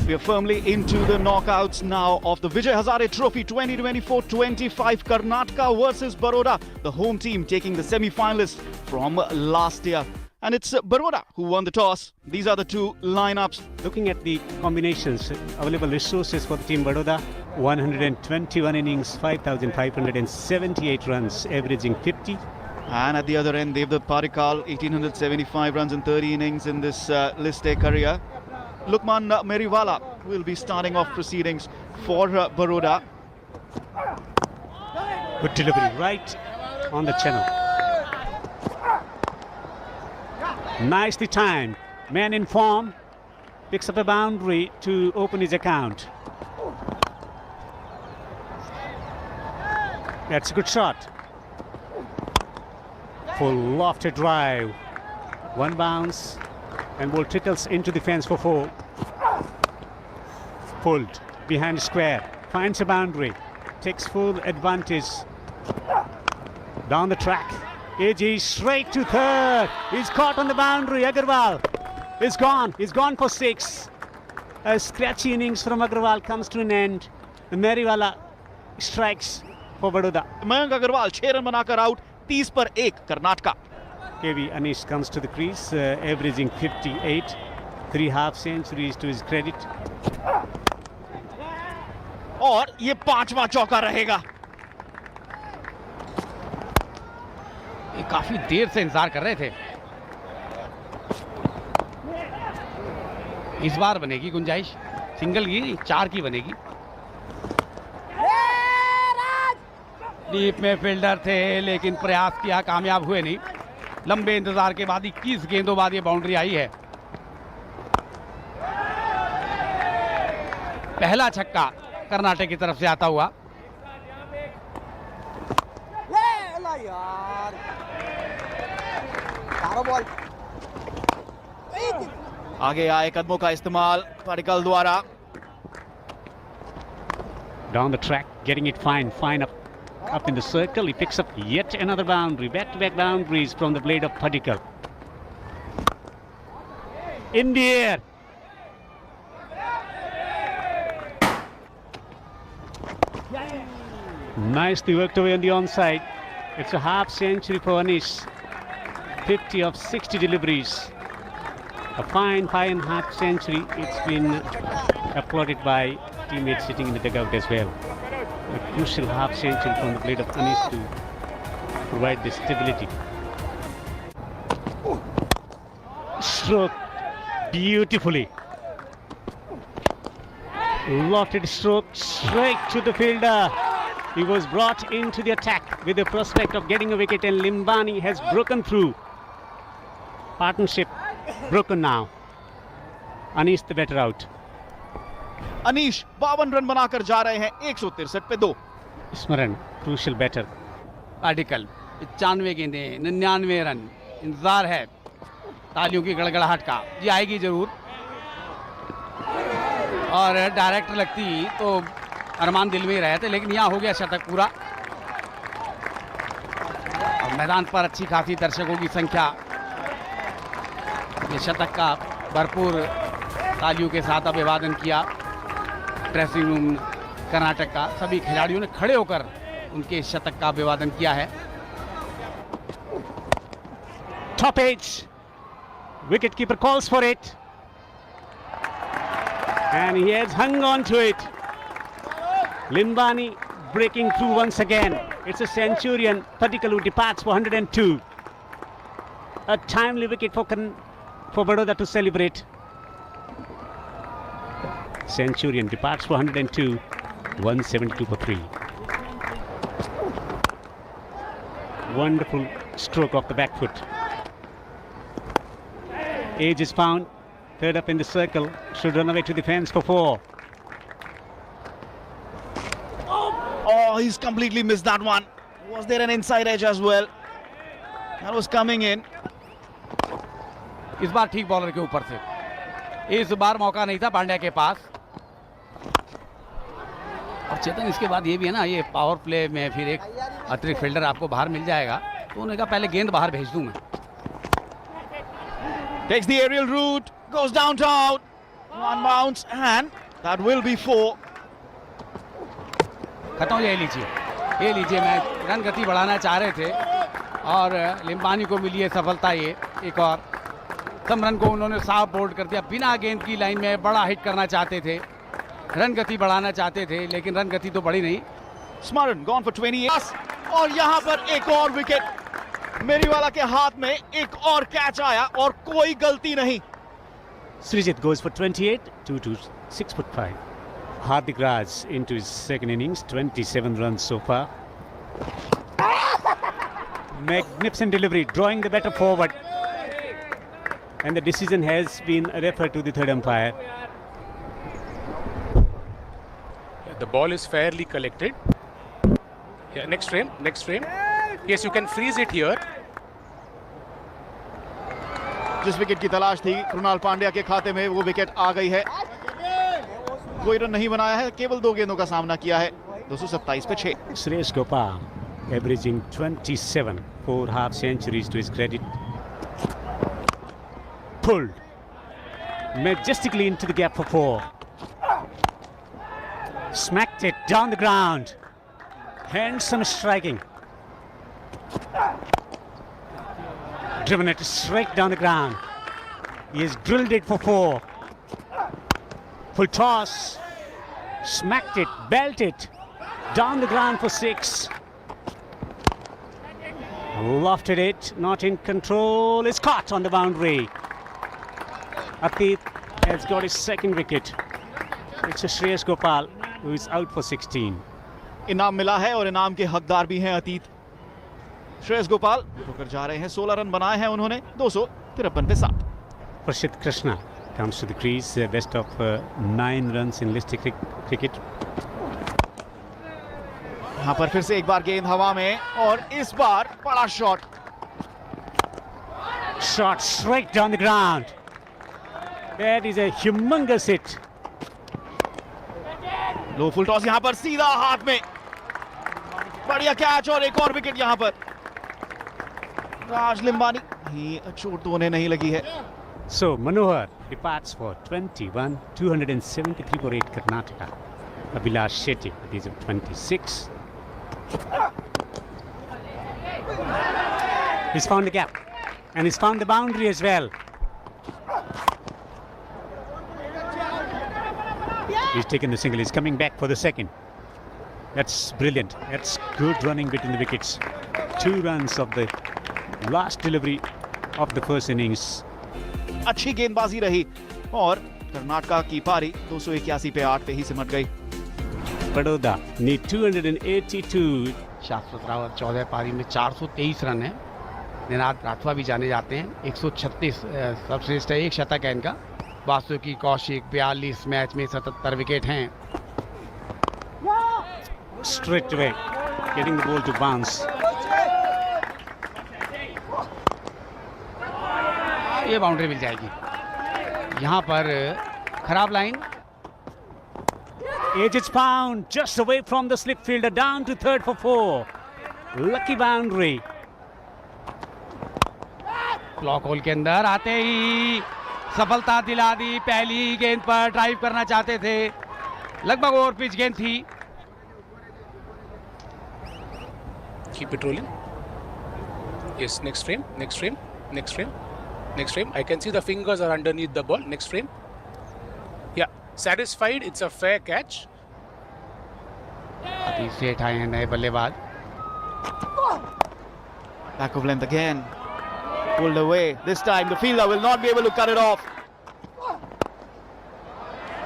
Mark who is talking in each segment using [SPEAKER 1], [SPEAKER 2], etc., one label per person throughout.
[SPEAKER 1] We are firmly into the knockouts now of the Vijay Hazare Trophy 2024-25. Karnataka versus Baroda, the home team taking the semi-finalists from last year. And it's Baroda who won the toss. These are the two lineups.
[SPEAKER 2] Looking at the combinations, available resources for the team Baroda, 121 innings, 5,578 runs, averaging 50.
[SPEAKER 1] And at the other end, Devdutt Padikkal, 1,875 runs in 30 innings in this List A career. Lukman Meriwala will be starting off proceedings for Baroda.
[SPEAKER 2] Good delivery right on the channel. Nicely timed. Man in form picks up a boundary to open his account. That's a good shot. Full lofted drive. One bounce and ball trickles into the fence for 4. Pulled behind the square. Finds a boundary. Takes full advantage. Down the track. AG straight to third. He's caught on the boundary. Agarwal is gone. He's gone for 6. A scratchy innings from Agarwal comes to an end. Meriwala strikes for Baroda.
[SPEAKER 1] Mayank Agarwal 6 run banakar out. 30 पर 1 Karnataka.
[SPEAKER 2] KV Anish comes to the crease, averaging 58. 3 half centuries to his credit.
[SPEAKER 1] और ये 5वां चौका रहेगा.
[SPEAKER 3] ये काफी देर से इंतजार कर रहे थे. इस बार बनेगी गुंजाइश. सिंगल की 4 की बनेगी. डीप में फील्डर थे लेकिन प्रयास किया, कामयाब हुए नहीं. लंबे इंतजार के बाद 21 गेंदों बाद ये बाउंड्री आई है. पहला छक्का कर्नाटक की तरफ से आता हुआ.
[SPEAKER 1] आगे आए कदमों का इस्तेमाल पाडिक्कल द्वारा.
[SPEAKER 2] Down the track, getting it fine up in the circle. He picks up yet another boundary. Back-to-back boundaries from the blade of Padikkal. In the air. Nicely worked away on the onside. It's a half century for Anish. 50 of 60 deliveries. A fine 5.5 century. It's been applauded by teammates sitting in the dugout as well. A crucial half century from the blade of Anish to provide the stability. Stroke beautifully. Lofted stroke straight to the fielder. He was brought into the attack with the prospect of getting a wicket, and Limbani has broken through. Partnership broken now. Anish the better out.
[SPEAKER 1] Anish 52 run बनाकर जा रहे हैं. 163 पे 2.
[SPEAKER 2] स्मरण crucial batter.
[SPEAKER 3] Padikkal 95 गेंदें, 99 run. इंतजार है तालियों की गड़गड़ाहट का. ये आएगी जरूर. और डायरेक्ट लगती तो अरमान दिल में ही रहे थे, लेकिन यहाँ हो गया शतक पूरा. और मैदान पर अच्छी खासी दर्शकों की संख्या. ये शतक का भरपूर तालियों के साथ अभिवादन किया. ड्रेसिंग रूम कर्नाटक का सभी खिलाड़ियों ने खड़े होकर उनके शतक का अभिवादन किया है.
[SPEAKER 2] Top edge. Wicketkeeper calls for it. And he has hung on to it. Limbani breaking through once again. It's a Centurion. Padikkal who departs for 102. A timely wicket for Baroda to celebrate. Centurion departs for 102. 172 for 3. Wonderful stroke off the back foot. Age is found. Third up in the circle. Should run away to the fence for 4.
[SPEAKER 1] Oh, he's completely missed that one. Was there an inside edge as well? That was coming in.
[SPEAKER 3] इस बार ठीक bowler के ऊपर से. इस बार मौका नहीं था पांड्या के पास. और चेतन, इसके बाद ये भी है ना, ये पावर प्ले में फिर एक अतिरिक्त फील्डर आपको बाहर मिल जाएगा. तो उन्होंने कहा पहले गेंद बाहर भेज दूं मैं.
[SPEAKER 1] Takes the aerial route, goes downtown. One bounce and that will be 4.
[SPEAKER 3] खत्म हो जाए, ये लीजिए मैच। रन गति बढ़ाना चाह रहे थे और लिम्बानी को मिली है सफलता। ये एक और कम रन को उन्होंने साफ बोल्ड कर दिया। बिना गेंद की लाइन में बड़ा हिट करना चाहते थे, रन गति बढ़ाना चाहते थे, लेकिन रन गति तो बढ़ी नहीं।
[SPEAKER 1] स्मरण गॉन फॉर 28 और यहां पर एक और विकेट। मेरीवाला के हाथ में एक और कैच आया और कोई गलती नहीं।
[SPEAKER 2] Srijit goes for 28, 2 to 6'5". Hardik Raj into his second innings, 27 runs so far. Magnificent delivery, drawing the batter forward. And the decision has been referred to the third umpire.
[SPEAKER 4] The ball is fairly collected. Yeah, next frame, next frame. Yes, you can freeze it here.
[SPEAKER 1] जिस wicket की तलाश थी कृणाल पांड्या के खाते में, वो wicket आ गई है। कोई रन नहीं बनाया है, केवल 2 गेंदों का सामना किया है। 227 पे 6।
[SPEAKER 2] Suresh Gopal averaging 27, 4 half centuries to his credit. Pulled majestically into the gap for 4. Smacked it down the ground. Handsome striking. Driven it straight down the ground. He has drilled it for 4. Full toss. Smacked it, belt it down the ground for 6. Lofted it, not in control. It's caught on the boundary. Atit has got his second wicket. It's a Shreyas Gopal who is out for 16.
[SPEAKER 1] इनाम मिला है और इनाम के हकदार भी हैं अतीत। श्रेयस गोपाल होकर जा रहे हैं। 16 रन बनाए हैं उन्होंने, 253 पे 7।
[SPEAKER 2] Prashit Krishna comes to the crease, best of 9 runs in List cricket.
[SPEAKER 1] यहाँ पर फिर से एक बार गेंद हवा में और इस बार बड़ा shot.
[SPEAKER 2] Shot straight down the ground. That is a humongous hit.
[SPEAKER 1] Low full toss यहाँ पर सीधा हाथ में। बढ़िया कैच और एक और विकेट यहाँ पर। राज लिम्बानी ही चोट तो उन्हें नहीं लगी है।
[SPEAKER 2] So Manohar departs for 21, 273 for 8 Karnataka. Abhilash Shetty at the age of 26. He's found the gap and he's found the boundary as well. He's taken the single, he's coming back for the second. That's brilliant. That's good running between the wickets. 2 runs of the last delivery of the first innings.
[SPEAKER 1] अच्छी गेंदबाजी रही और कर्नाटका की पारी 281 पे 8 पे ही सिमट गई।
[SPEAKER 2] Baroda need 282.
[SPEAKER 3] शाश्वत रावत 14 पारी में 423 रन है। निनाद राठवा भी जाने जाते हैं। 136 सर्वश्रेष्ठ है, 1 शतक है इनका। वासुकी कौशिक 42 मैच में 77 विकेट हैं।
[SPEAKER 2] Straight away getting the ball to bounce.
[SPEAKER 3] ये बाउंड्री मिल जाएगी। यहाँ पर खराब line.
[SPEAKER 2] Edge is found just away from the slip fielder, down to third for 4. Lucky boundary.
[SPEAKER 3] Block whole के अंदर आते ही सफलता दिला दी। पहली गेंद पर ड्राइव करना चाहते थे, लगभग ओवर पिच गेंद थी।
[SPEAKER 4] Keep it rolling. Yes, next frame, next frame, next frame, next frame. I can see the fingers are underneath the ball. Next frame. Yeah, satisfied. It's a fair catch.
[SPEAKER 3] अति सेठ आए हैं नए बल्लेबाज।
[SPEAKER 1] Back of length again. Pulled away. This time the fielder will not be able to cut it off.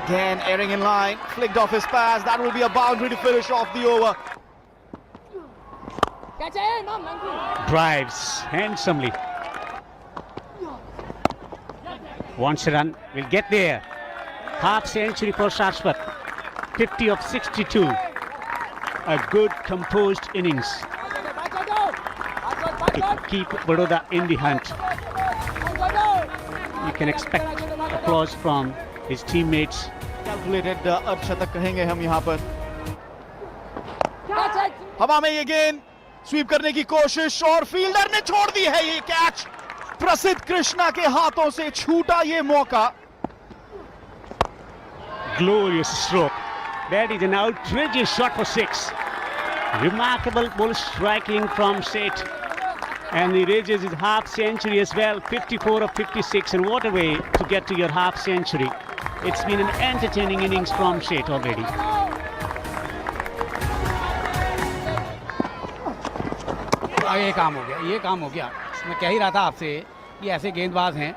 [SPEAKER 1] Again erring in line. Flicked off his pass. That will be a boundary to finish off the over.
[SPEAKER 2] Drives handsomely. Wants a run. Will get there. Half century for Saraswat. 50 of 62. A good composed innings to keep Baroda in the hunt. You can expect applause from his teammates.
[SPEAKER 1] Calculated अर्धशतक कहेंगे हम यहाँ पर। हवा में ये गेंद SVEEP करने की कोशिश और फील्डर ने छोड़ दी है ये कैच। प्रसिद्ध कृष्णा के हाथों से छूटा ये मौका।
[SPEAKER 2] Glorious stroke. That is an outrageous shot for 6. Remarkable ball striking from Seth. And he reaches his half century as well. 54 of 56. And what a way to get to your half century. It's been an entertaining innings from Seth already.
[SPEAKER 3] ये काम हो गया, ये काम हो गया. मैं कह ही रहा था आपसे, ये ऐसे गेंदबाज हैं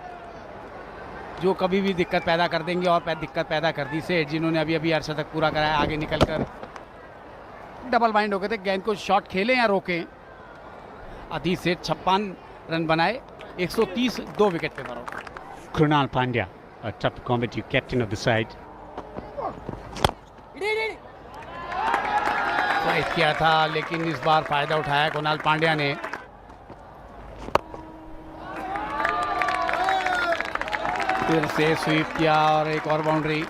[SPEAKER 3] जो कभी भी दिक्कत पैदा कर देंगे और दिक्कत पैदा कर दी सेठ, जिन्होंने अभी अभी अर्धशतक पूरा कराया. आगे निकलकर डबल बाइंड हो गए थे. गेंद को शॉट खेलें या रोकें. अधीर सेठ 56 रन बनाए, 130 2 विकेट पे बरौटा.
[SPEAKER 2] Krunal Pandya, a tough combative captain of the side.
[SPEAKER 3] Try किया था लेकिन इस बार फायदा उठाया कुणाल पांड्या ने. फिर से स्वीप किया और एक और बाउंड्री.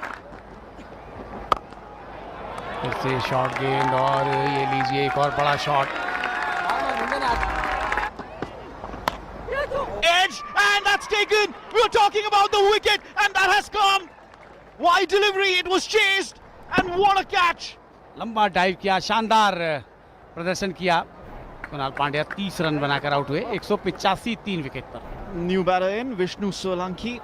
[SPEAKER 3] फिर से शॉर्ट गेंद और ये लीजिए एक और बड़ा shot.
[SPEAKER 1] Edge, and that's taken. We were talking about the wicket, and that has come. Wide delivery, it was chased, and what a catch.
[SPEAKER 3] लंबा डाइव किया, शानदार प्रदर्शन किया. कुणाल पांड्या 30 रन बनाकर आउट हुए, 185 3 विकेट पर.
[SPEAKER 1] New batter in, Vishnu Solanki.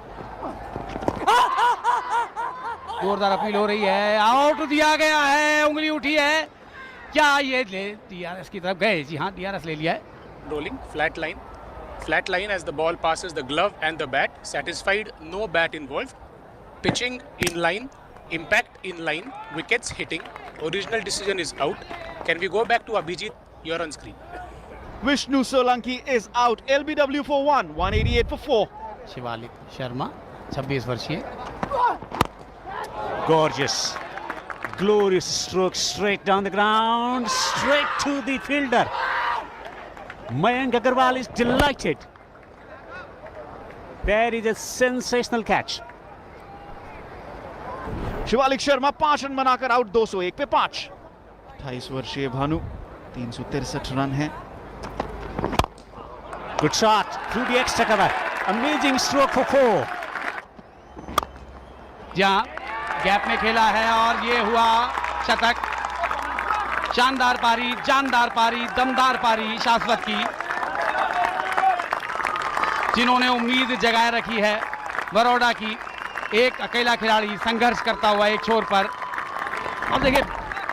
[SPEAKER 3] जोरदार appeal हो रही है. आउट दिया गया है, उंगली उठी है. क्या ये ले डीआरएस की तरफ गए? जी हाँ, डीआरएस ले लिया है.
[SPEAKER 4] Rolling, flat line as the ball passes the glove and the bat. Satisfied, no bat involved. Pitching in line, impact in line, wickets hitting. Original decision is out. Can we go back to Abhijit? You're on screen.
[SPEAKER 1] Vishnu Solanki is out. LBW for 1, 188 for 4.
[SPEAKER 3] Shivalik Sharma 26 वर्षीय.
[SPEAKER 2] Gorgeous. Glorious stroke straight down the ground, straight to the fielder. Mayank Agarwal is delighted. That is a sensational catch.
[SPEAKER 1] Shivalik Sharma 5 run बनाकर out. 201 पे 5. 28 वर्षीय Bhanu 363 run है.
[SPEAKER 2] Good shot through the extra cover. Amazing stroke for 4.
[SPEAKER 3] जहां gap में खेला है और ये हुआ शतक. शानदार पारी, जानदार पारी, दमदार पारी शाश्वत की, जिन्होंने उम्मीद जगाए रखी है बड़ौदा की. एक अकेला खिलाड़ी संघर्ष करता हुआ एक छोर पर. अब देखिए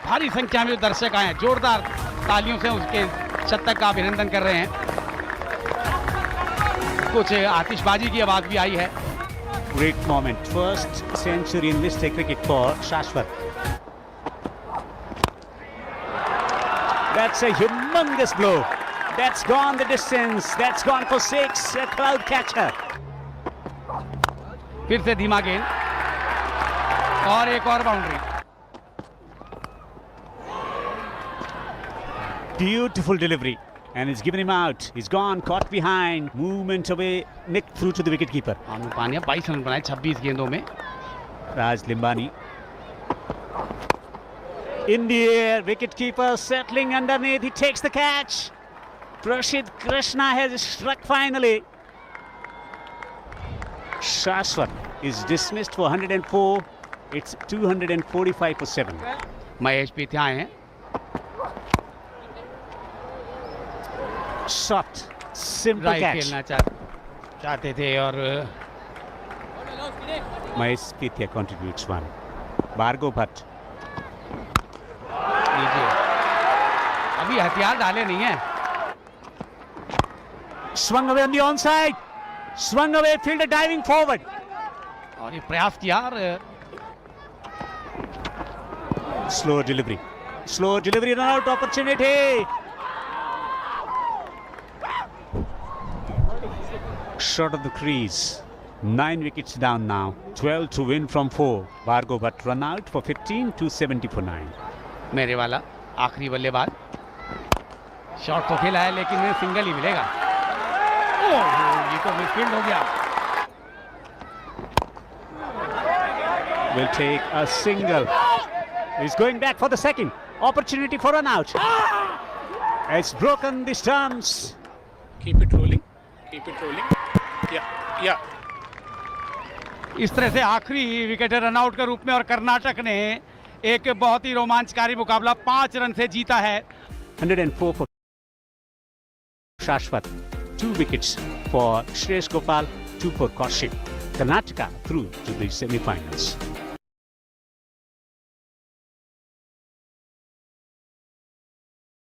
[SPEAKER 3] भारी संख्या में जो दर्शक आए हैं, जोरदार तालियों से उसके शतक का अभिनंदन कर रहे हैं. कुछ आतिशबाजी की आवाज भी आई है.
[SPEAKER 2] Great moment. First century in List A cricket for Shashwat. That's a humongous blow. That's gone the distance. That's gone for 6. A cloud catcher.
[SPEAKER 3] फिर से धीमा गेंद और एक और boundary.
[SPEAKER 2] Beautiful delivery. And it's given him out. He's gone, caught behind. Movement away, nicked through to the wicketkeeper.
[SPEAKER 3] Bhanu Pandya 22 run बनाए 26 गेंदों में.
[SPEAKER 2] Raj Limbani. In the air, wicketkeeper settling underneath. He takes the catch. Prashid Krishna has struck finally. Shashwat is dismissed for 104. It's 245 for 7.
[SPEAKER 3] Mahesh पीथे आए हैं.
[SPEAKER 2] Shot. Simple
[SPEAKER 3] right
[SPEAKER 2] catch.
[SPEAKER 3] खेलना चाहते थे और
[SPEAKER 2] Mahesh Pithia contributes 1. Bhargav Bhatt.
[SPEAKER 3] लीजिए, अभी हथियार डाले नहीं है.
[SPEAKER 2] Swung away on the onside. Swung away, fielder diving forward.
[SPEAKER 3] और ये प्रयास किया और
[SPEAKER 2] Slow delivery. Slow delivery, run out opportunity. Short of the crease. 9 wickets down now. 12 to win from 4. Bhargav Bhatt run out for 15, 270 for 9.
[SPEAKER 3] मेरे वाला आखिरी बल्लेबाज. Shot तो खेला है लेकिन उन्हें सिंगल ही मिलेगा. ओह, ये तो मिसफील्ड हो गया.
[SPEAKER 2] Will take a single. He's going back for the second. Opportunity for run out. It's broken the stumps.
[SPEAKER 4] Keep it rolling. Keep it rolling. Yeah.
[SPEAKER 3] इस तरह से आखिरी विकेट रनआउट के रूप में और कर्नाटक ने एक बहुत ही रोमांचकारी मुकाबला 5 रन से जीता है।
[SPEAKER 2] 104 for Shashwat, 2 wickets for Shreyash Gopal, 2 for Kaushik. Karnataka through to the semi-finals.